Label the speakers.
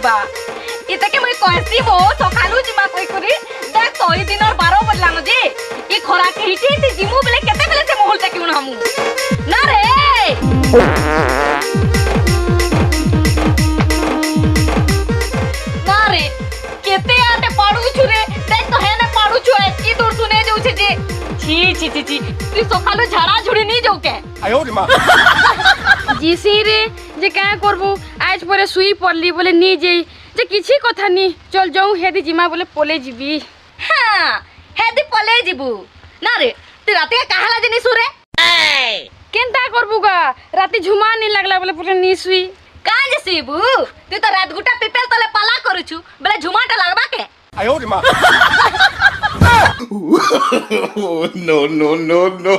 Speaker 1: जिबा इते के मैं कहसी बो सकालू जिमा कोई करी देख तो ई दिन और 12 बजला न जे ई खोरा के हिटी ते जिमु बेले केते बेले से मोहल तक क्यों हमू ना रे ना रे केते आते पाडू छु रे देख तो है ना पाडू छु एकी दूर सुने जाऊ छे जे छी छी छी छी तू सकालू झाड़ा झुड़ी नहीं जाऊ के
Speaker 2: आयो रे मां
Speaker 3: जीसी रे जे क्या करबू आज परे सुई पड़ली बोले नी जेई जे किछि कथा नी चल जाऊ हेदी जिमा बोले पोले जीबी
Speaker 1: हां हेदी पोले जीबू ना रे तू राते का कहला जे नी सुरे
Speaker 3: केनता करबू गा राती झुमा नी लागला बोले पुरे नी सुई
Speaker 1: कां जे सीबू तू तो रात गुटा पिपेल तले पाला करू छु बोले झुमाटा लागबा के
Speaker 2: आयो रे मां
Speaker 4: no, no, no, no.